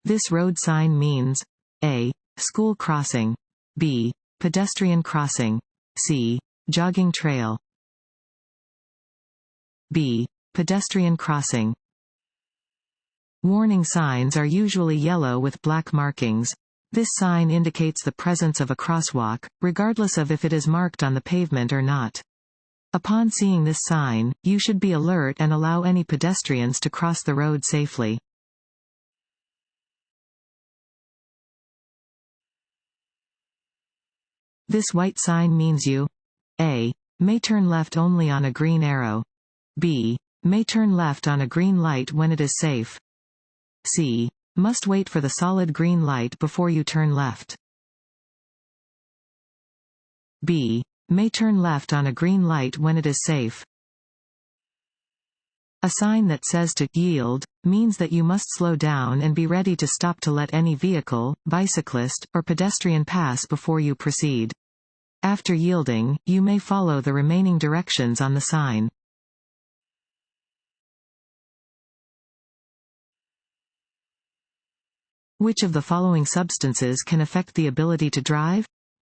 This road sign means A. School crossing, B. Pedestrian crossing, C. Jogging trail. B. Pedestrian crossing. Warning signs are usually yellow with black markings. This sign indicates the presence of a crosswalk, regardless of if it is marked on the pavement or not. Upon seeing this sign, you should be alert and allow any pedestrians to cross the road safely. This white sign means you A. May turn left only on a green arrow, B. May turn left on a green light when it is safe, C. Must wait for the solid green light before you turn left, B. May turn left on a green light when it is safe. A sign that says to yield means that you must slow down and be ready to stop to let any vehicle, bicyclist, or pedestrian pass before you proceed. After yielding, you may follow the remaining directions on the sign. Which of the following substances can affect the ability to drive?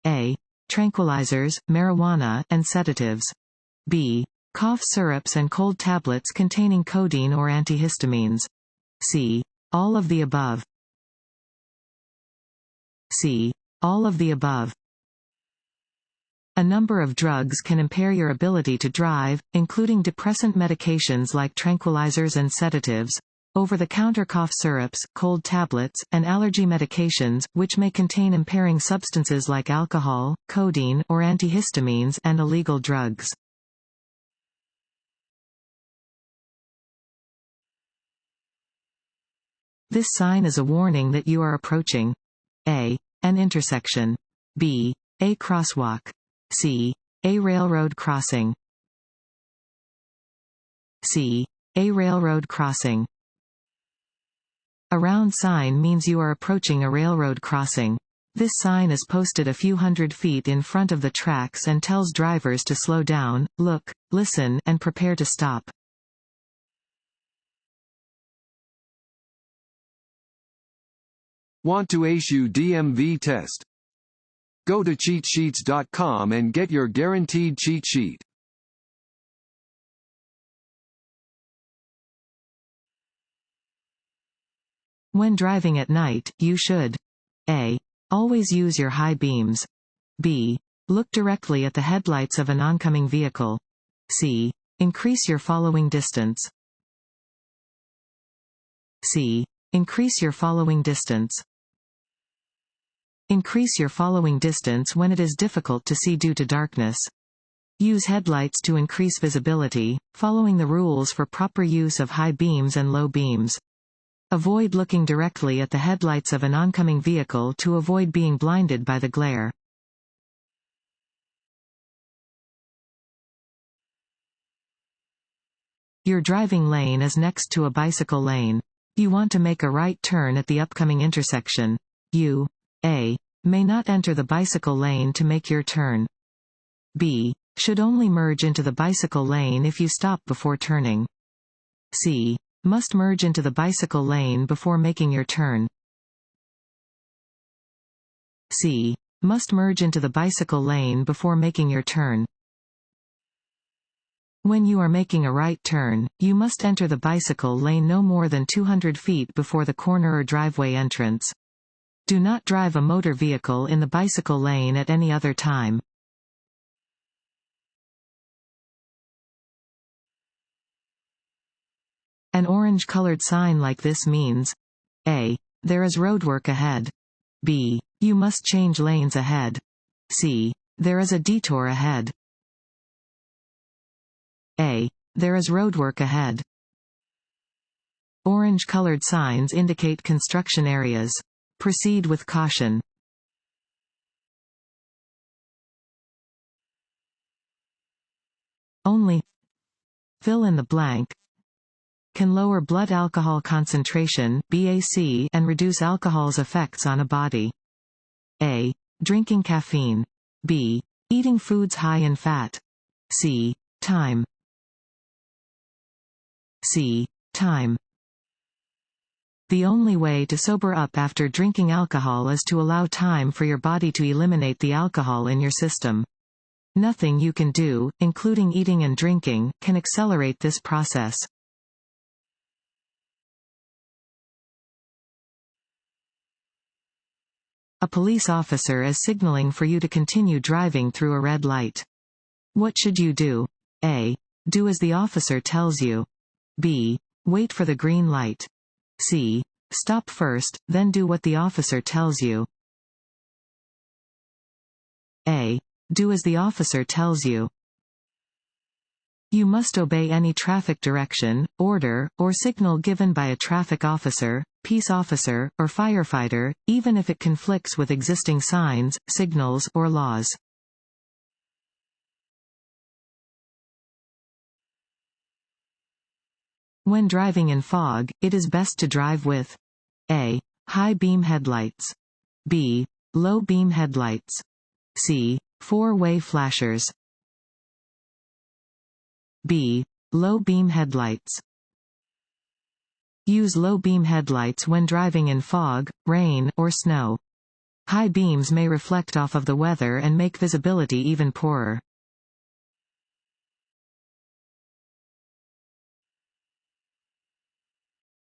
A. Tranquilizers, marijuana, and sedatives. B. Cough syrups and cold tablets containing codeine or antihistamines. C. All of the above. C. All of the above. A number of drugs can impair your ability to drive, including depressant medications like tranquilizers and sedatives, over-the-counter cough syrups, cold tablets, and allergy medications, which may contain impairing substances like alcohol, codeine, or antihistamines, and illegal drugs. This sign is a warning that you are approaching A. An intersection, B. A crosswalk, C. A railroad crossing, C. A railroad crossing. A round sign means you are approaching a railroad crossing. This sign is posted a few hundred feet in front of the tracks and tells drivers to slow down, look, listen, and prepare to stop. Want to ace your DMV test? Go to cheatsheets.com and get your guaranteed cheat sheet. When driving at night, you should A. Always use your high beams, B. Look directly at the headlights of an oncoming vehicle, C. Increase your following distance, C. Increase your following distance. Increase your following distance when it is difficult to see due to darkness. Use headlights to increase visibility, following the rules for proper use of high beams and low beams. Avoid looking directly at the headlights of an oncoming vehicle to avoid being blinded by the glare. Your driving lane is next to a bicycle lane. You want to make a right turn at the upcoming intersection. You A. May not enter the bicycle lane to make your turn. B. Should only merge into the bicycle lane if you stop before turning. C. Must merge into the bicycle lane before making your turn. C. Must merge into the bicycle lane before making your turn. When you are making a right turn, you must enter the bicycle lane no more than 200 feet before the corner or driveway entrance. Do not drive a motor vehicle in the bicycle lane at any other time. An orange-colored sign like this means A. There is roadwork ahead. B. You must change lanes ahead. C. There is a detour ahead. A. There is roadwork ahead. Orange-colored signs indicate construction areas. Proceed with caution. Only fill in the blank can lower blood alcohol concentration (BAC) and reduce alcohol's effects on a body. A. Drinking caffeine. B. Eating foods high in fat. C. Time. C. Time. The only way to sober up after drinking alcohol is to allow time for your body to eliminate the alcohol in your system. Nothing you can do, including eating and drinking, can accelerate this process. A police officer is signaling for you to continue driving through a red light. What should you do? A. Do as the officer tells you. B. Wait for the green light. C. Stop first, then do what the officer tells you. A. Do as the officer tells you. You must obey any traffic direction, order, or signal given by a traffic officer, peace officer, or firefighter, even if it conflicts with existing signs, signals, or laws. When driving in fog, it is best to drive with A. High beam headlights. B. Low beam headlights. C. Four-way flashers. B. Low beam headlights. Use low beam headlights when driving in fog, rain, or snow. High beams may reflect off of the weather and make visibility even poorer.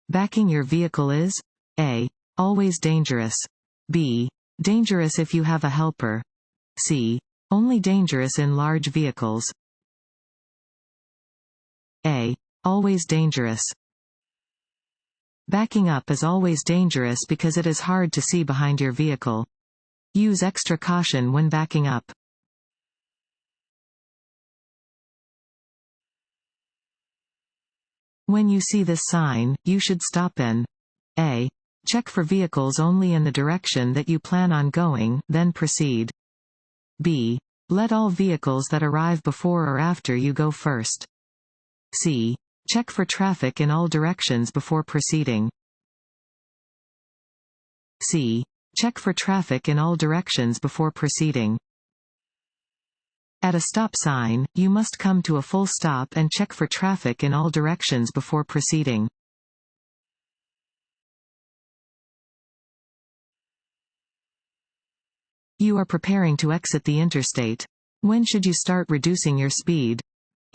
Backing your vehicle is A. Always dangerous. B. Dangerous if you have a helper. C. Only dangerous in large vehicles. A. Always dangerous. Backing up is always dangerous because it is hard to see behind your vehicle. Use extra caution when backing up. When you see this sign, you should stop and A. Check for vehicles only in the direction that you plan on going, then proceed. B. Let all vehicles that arrive before or after you go first. C. Check for traffic in all directions before proceeding. C. Check for traffic in all directions before proceeding. At a stop sign, you must come to a full stop and check for traffic in all directions before proceeding. You are preparing to exit the interstate. When should you start reducing your speed?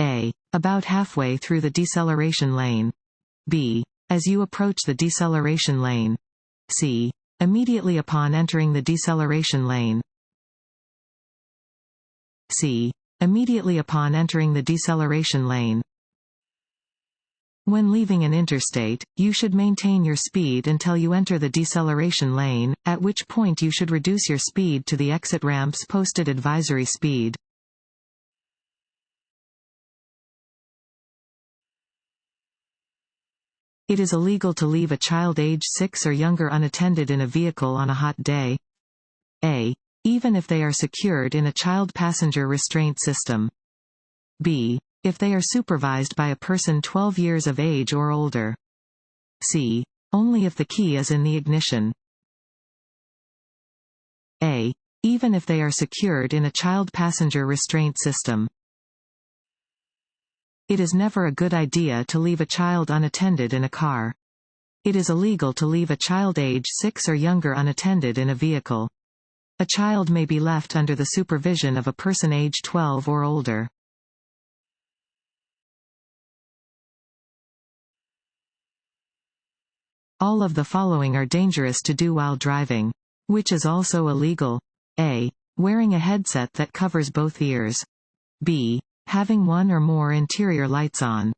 A. About halfway through the deceleration lane. B. As you approach the deceleration lane. C. Immediately upon entering the deceleration lane. C. Immediately upon entering the deceleration lane. When leaving an interstate, you should maintain your speed until you enter the deceleration lane, at which point you should reduce your speed to the exit ramp's posted advisory speed. It is illegal to leave a child age 6 or younger unattended in a vehicle on a hot day. A. Even if they are secured in a child passenger restraint system. B. If they are supervised by a person 12 years of age or older. C. Only if the key is in the ignition. A. Even if they are secured in a child passenger restraint system. It is never a good idea to leave a child unattended in a car. It is illegal to leave a child age 6 or younger unattended in a vehicle. A child may be left under the supervision of a person age 12 or older. All of the following are dangerous to do while driving. Which is also illegal? A. Wearing a headset that covers both ears. B. Having one or more interior lights on.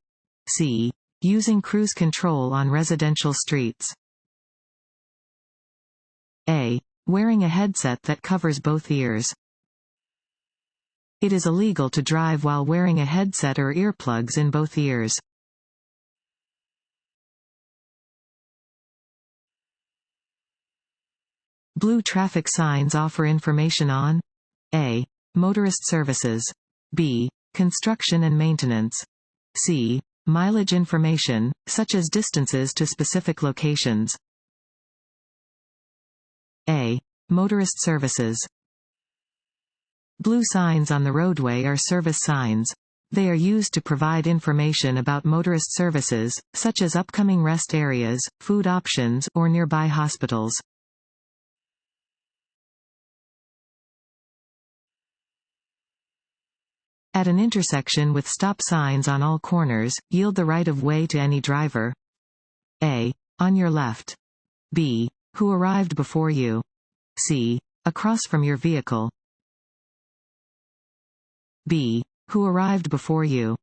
C. Using cruise control on residential streets. A. Wearing a headset that covers both ears. It is illegal to drive while wearing a headset or earplugs in both ears. Blue traffic signs offer information on A. Motorist services. B. Construction and maintenance. C. Mileage information, such as distances to specific locations. A. Motorist services. Blue signs on the roadway are service signs. They are used to provide information about motorist services, such as upcoming rest areas, food options, or nearby hospitals. At an intersection with stop signs on all corners, yield the right of way to any driver. A. On your left. B. Who arrived before you. C. Across from your vehicle. B. Who arrived before you.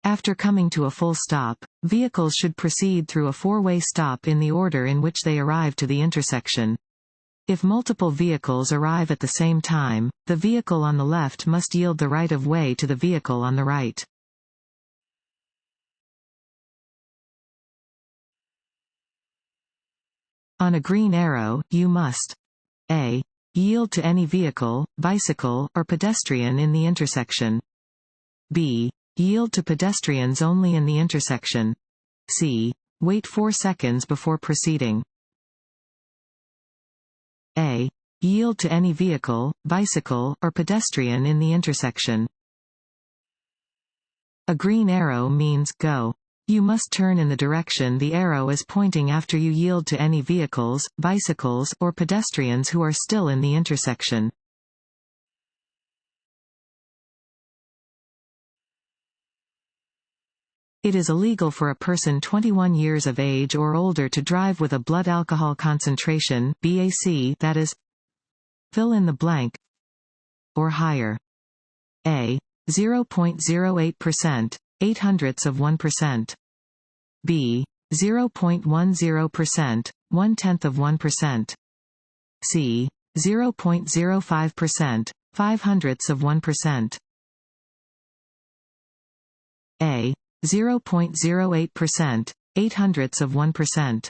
After coming to a full stop, vehicles should proceed through a four-way stop in the order in which they arrive to the intersection. If multiple vehicles arrive at the same time, the vehicle on the left must yield the right of way to the vehicle on the right. On a green arrow, you must A. Yield to any vehicle, bicycle, or pedestrian in the intersection. B. Yield to pedestrians only in the intersection. C. Wait 4 seconds before proceeding. A. Yield to any vehicle, bicycle, or pedestrian in the intersection. A green arrow means go. You must turn in the direction the arrow is pointing after you yield to any vehicles, bicycles, or pedestrians who are still in the intersection. It is illegal for a person 21 years of age or older to drive with a blood alcohol concentration (BAC) that is fill in the blank or higher. A. 0.08%, 0.08%. B. 0.10%, 0.1%. C. 0.05%, 0.05%. A. 0.08%, 0.08%.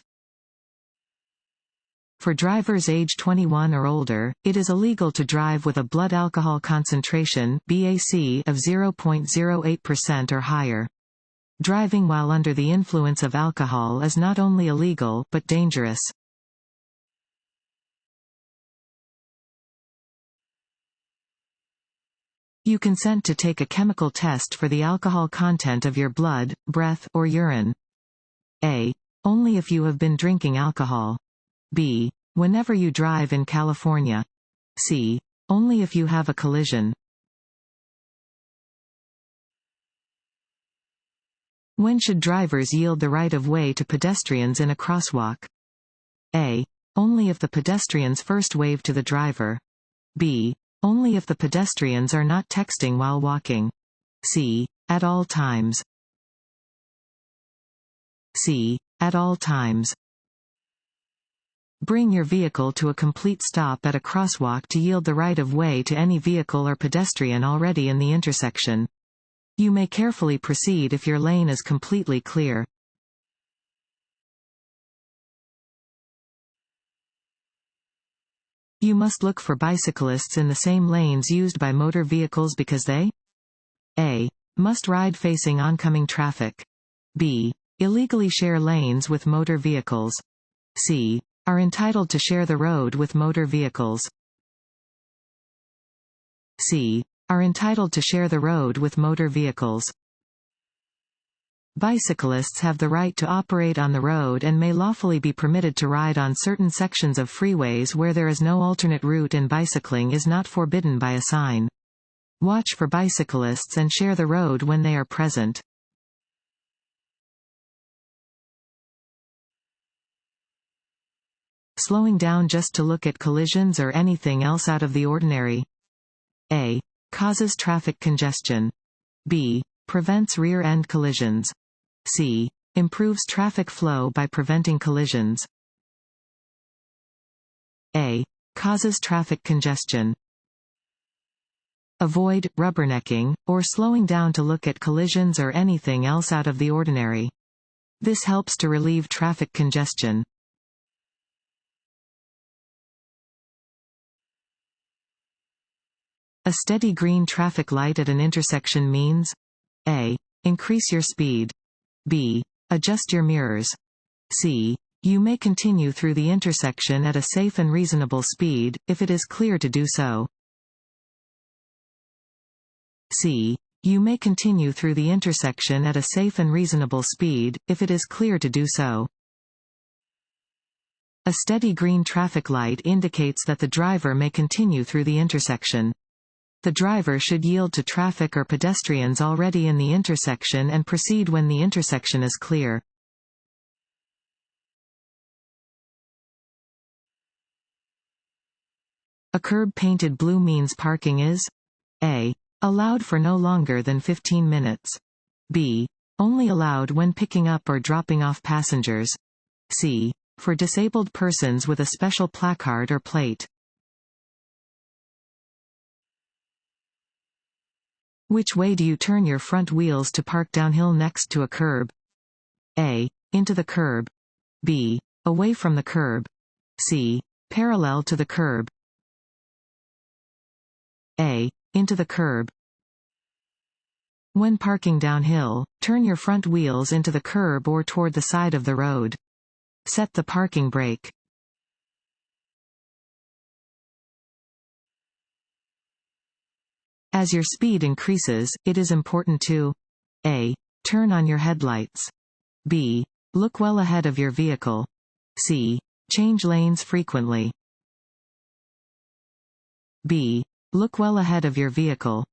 For drivers age 21 or older, it is illegal to drive with a blood alcohol concentration (BAC) of 0.08% or higher. Driving while under the influence of alcohol is not only illegal, but dangerous. You consent to take a chemical test for the alcohol content of your blood, breath, or urine. A. Only if you have been drinking alcohol. B. Whenever you drive in California. C. Only if you have a collision. When should drivers yield the right of way to pedestrians in a crosswalk? A. Only if the pedestrians first wave to the driver. B. Only if the pedestrians are not texting while walking. C. At all times. C. At all times. Bring your vehicle to a complete stop at a crosswalk to yield the right of way to any vehicle or pedestrian already in the intersection. You may carefully proceed if your lane is completely clear. You must look for bicyclists in the same lanes used by motor vehicles because they A. Must ride facing oncoming traffic. B. Illegally share lanes with motor vehicles. C. Are entitled to share the road with motor vehicles. C. Are entitled to share the road with motor vehicles. Bicyclists have the right to operate on the road and may lawfully be permitted to ride on certain sections of freeways where there is no alternate route and bicycling is not forbidden by a sign. Watch for bicyclists and share the road when they are present. Slowing down just to look at collisions or anything else out of the ordinary. A. Causes traffic congestion. B. Prevents rear-end collisions. C. Improves traffic flow by preventing collisions. A. Causes traffic congestion. Avoid rubbernecking, or slowing down to look at collisions or anything else out of the ordinary. This helps to relieve traffic congestion. A steady green traffic light at an intersection means A. Increase your speed. B. Adjust your mirrors. C. You may continue through the intersection at a safe and reasonable speed, if it is clear to do so. C. You may continue through the intersection at a safe and reasonable speed, if it is clear to do so. A steady green traffic light indicates that the driver may continue through the intersection. The driver should yield to traffic or pedestrians already in the intersection and proceed when the intersection is clear. A curb painted blue means parking is A. Allowed for no longer than 15 minutes. B. Only allowed when picking up or dropping off passengers. C. For disabled persons with a special placard or plate. Which way do you turn your front wheels to park downhill next to a curb? A. Into the curb. B. Away from the curb. C. Parallel to the curb. A. Into the curb. When parking downhill, turn your front wheels into the curb or toward the side of the road. Set the parking brake. As your speed increases, it is important to A. Turn on your headlights. B. Look well ahead of your vehicle. C. Change lanes frequently. B. Look well ahead of your vehicle.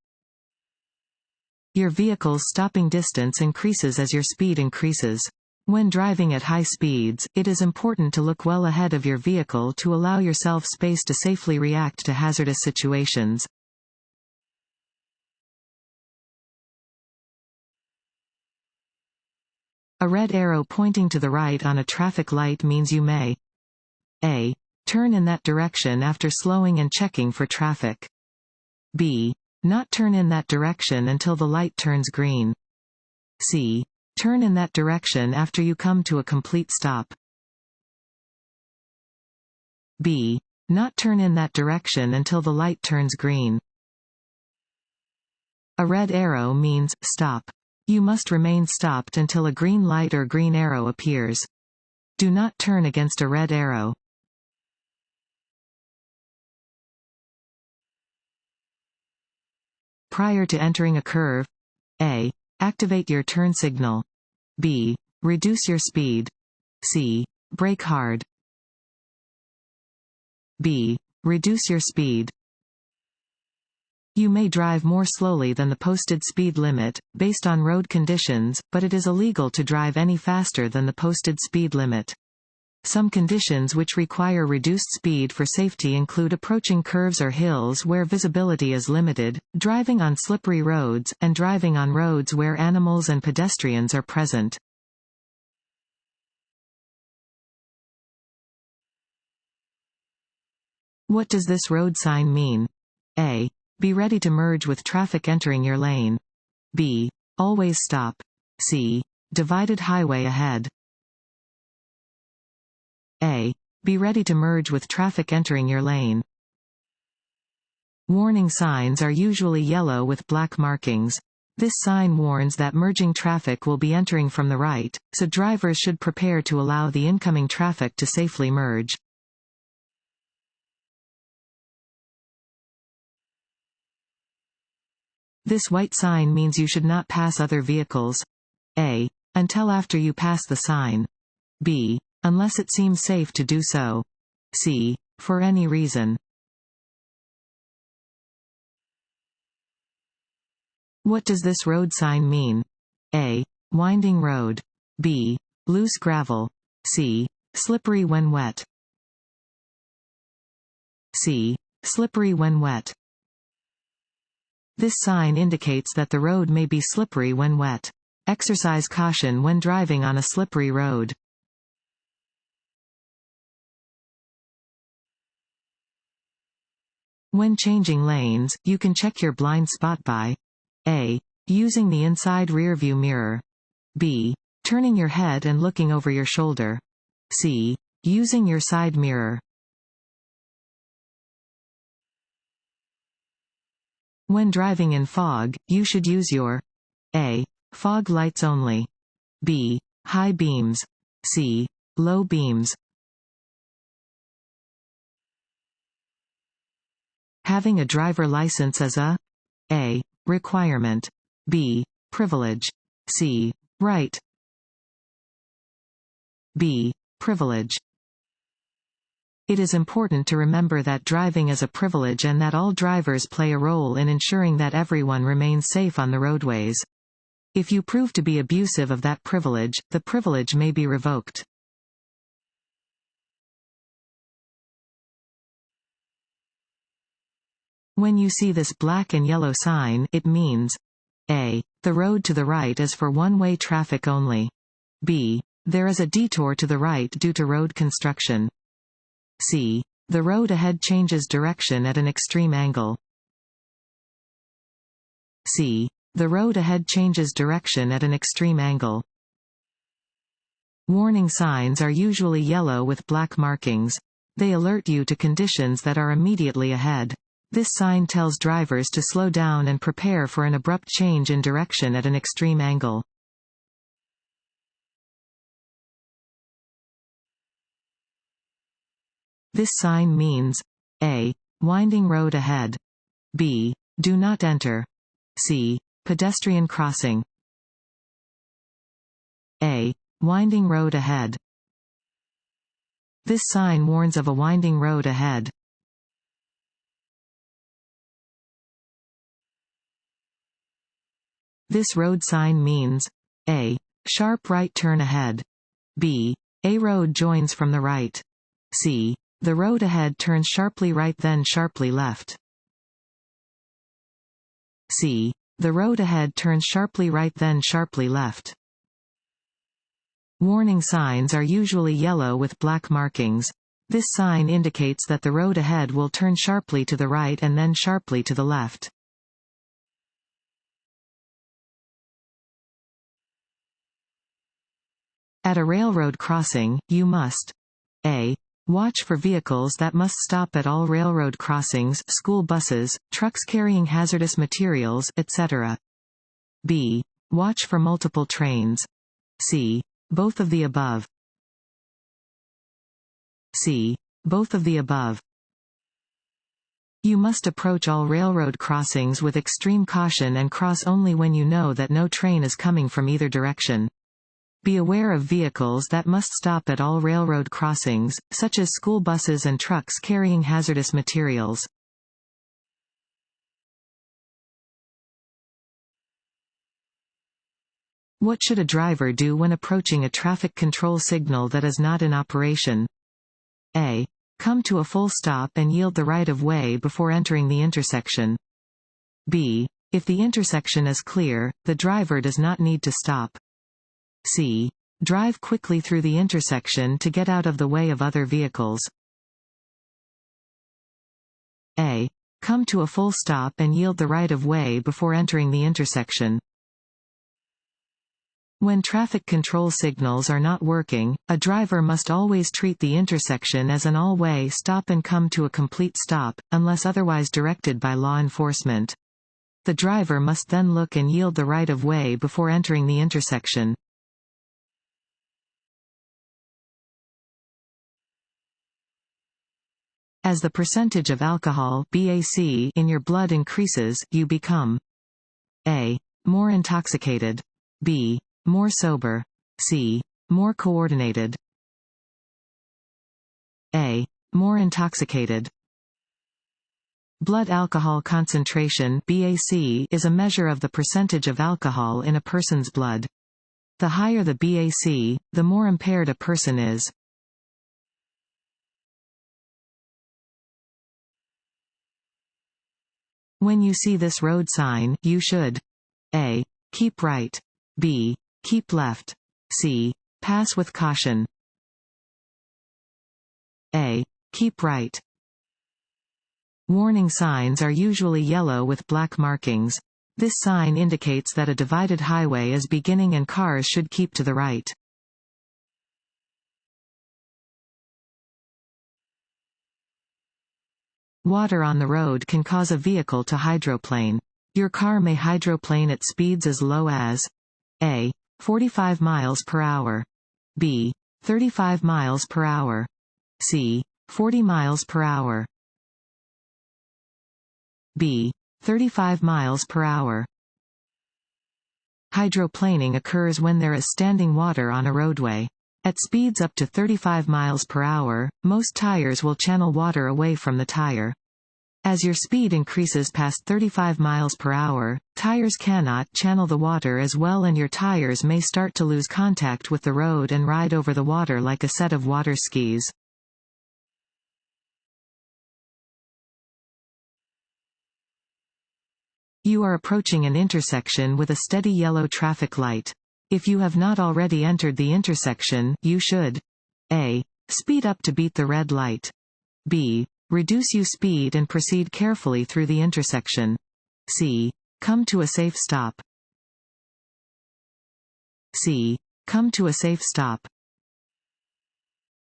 Your vehicle's stopping distance increases as your speed increases. When driving at high speeds, it is important to look well ahead of your vehicle to allow yourself space to safely react to hazardous situations. A red arrow pointing to the right on a traffic light means you may A. Turn in that direction after slowing and checking for traffic. B. Not turn in that direction until the light turns green. C. Turn in that direction after you come to a complete stop. B. Not turn in that direction until the light turns green. A red arrow means stop. You must remain stopped until a green light or green arrow appears. Do not turn against a red arrow. Prior to entering a curve, A. Activate your turn signal. B. Reduce your speed. C. Brake hard. B. Reduce your speed. You may drive more slowly than the posted speed limit, based on road conditions, but it is illegal to drive any faster than the posted speed limit. Some conditions which require reduced speed for safety include approaching curves or hills where visibility is limited, driving on slippery roads, and driving on roads where animals and pedestrians are present. What does this road sign mean? A. Be ready to merge with traffic entering your lane. B. Always stop. C. Divided highway ahead. A. Be ready to merge with traffic entering your lane. Warning signs are usually yellow with black markings. This sign warns that merging traffic will be entering from the right, so drivers should prepare to allow the incoming traffic to safely merge. This white sign means you should not pass other vehicles. A. Until after you pass the sign. B. Unless it seems safe to do so. C. For any reason. What does this road sign mean? A. Winding road. B. Loose gravel. C. Slippery when wet. C. Slippery when wet. This sign indicates that the road may be slippery when wet. Exercise caution when driving on a slippery road. When changing lanes, you can check your blind spot by A. Using the inside rearview mirror. B. Turning your head and looking over your shoulder. C. Using your side mirror. When driving in fog, you should use your A. Fog lights only. B. High beams. C. Low beams. Having a driver license is a requirement. B. Privilege. C. Right. B. Privilege. It is important to remember that driving is a privilege and that all drivers play a role in ensuring that everyone remains safe on the roadways. If you prove to be abusive of that privilege, the privilege may be revoked. When you see this black and yellow sign, it means A. The road to the right is for one-way traffic only. B. There is a detour to the right due to road construction. C. The road ahead changes direction at an extreme angle. C. The road ahead changes direction at an extreme angle. Warning signs are usually yellow with black markings. They alert you to conditions that are immediately ahead. This sign tells drivers to slow down and prepare for an abrupt change in direction at an extreme angle. This sign means A. Winding road ahead. B. Do not enter. C. Pedestrian crossing. A. Winding road ahead. This sign warns of a winding road ahead. This road sign means A. Sharp right turn ahead. B. A road joins from the right. C. The road ahead turns sharply right then sharply left. C. The road ahead turns sharply right then sharply left. Warning signs are usually yellow with black markings. This sign indicates that the road ahead will turn sharply to the right and then sharply to the left. At a railroad crossing, you must A. Watch for vehicles that must stop at all railroad crossings, school buses, trucks carrying hazardous materials, etc. B. Watch for multiple trains. C. Both of the above. C. Both of the above. You must approach all railroad crossings with extreme caution and cross only when you know that no train is coming from either direction. Be aware of vehicles that must stop at all railroad crossings, such as school buses and trucks carrying hazardous materials. What should a driver do when approaching a traffic control signal that is not in operation? A. Come to a full stop and yield the right of way before entering the intersection. B. If the intersection is clear, the driver does not need to stop. C. Drive quickly through the intersection to get out of the way of other vehicles. A. Come to a full stop and yield the right of way before entering the intersection. When traffic control signals are not working, a driver must always treat the intersection as an all-way stop and come to a complete stop, unless otherwise directed by law enforcement. The driver must then look and yield the right of way before entering the intersection. As the percentage of alcohol (BAC) in your blood increases, you become A. More intoxicated. B. More sober. C. More coordinated. A. More intoxicated. Blood alcohol concentration (BAC) is a measure of the percentage of alcohol in a person's blood. The higher the BAC, the more impaired a person is. When you see this road sign, you should A. Keep right. B. Keep left. C. Pass with caution. A. Keep right. Warning signs are usually yellow with black markings. This sign indicates that a divided highway is beginning and cars should keep to the right. Water on the road can cause a vehicle to hydroplane. Your car may hydroplane at speeds as low as A. 45 miles per hour. B. 35 miles per hour. C. 40 miles per hour. B. 35 miles per hour. Hydroplaning occurs when there is standing water on a roadway. At speeds up to 35 miles per hour, most tires will channel water away from the tire. As your speed increases past 35 miles per hour, tires cannot channel the water as well and your tires may start to lose contact with the road and ride over the water like a set of water skis. You are approaching an intersection with a steady yellow traffic light. If you have not already entered the intersection, you should A. Speed up to beat the red light. B. Reduce your speed and proceed carefully through the intersection. C. Come to a safe stop. C. Come to a safe stop.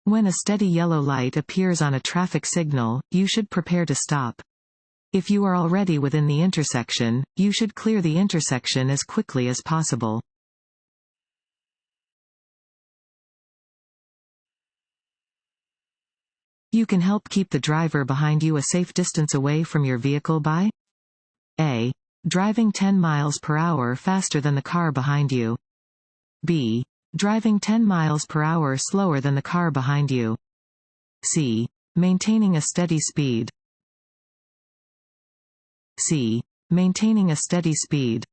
When a steady yellow light appears on a traffic signal, you should prepare to stop. If you are already within the intersection, you should clear the intersection as quickly as possible. You can help keep the driver behind you a safe distance away from your vehicle by A. Driving 10 miles per hour faster than the car behind you. B. Driving 10 miles per hour slower than the car behind you. C. Maintaining a steady speed. C. Maintaining a steady speed.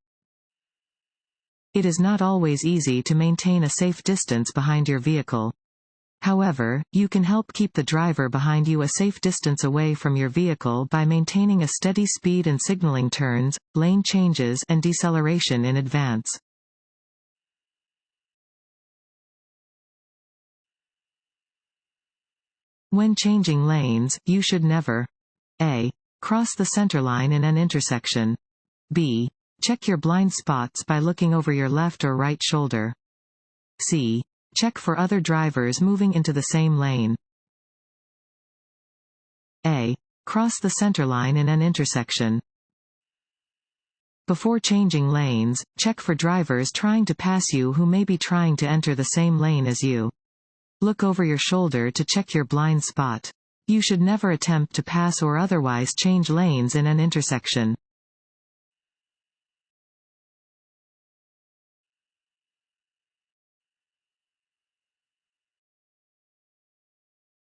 It is not always easy to maintain a safe distance behind your vehicle. However, you can help keep the driver behind you a safe distance away from your vehicle by maintaining a steady speed and signaling turns, lane changes and deceleration in advance. When changing lanes, you should never A. Cross the centerline in an intersection. B. Check your blind spots by looking over your left or right shoulder. C. Check for other drivers moving into the same lane. A. Cross the centerline in an intersection. Before changing lanes, check for drivers trying to pass you who may be trying to enter the same lane as you. Look over your shoulder to check your blind spot. You should never attempt to pass or otherwise change lanes in an intersection.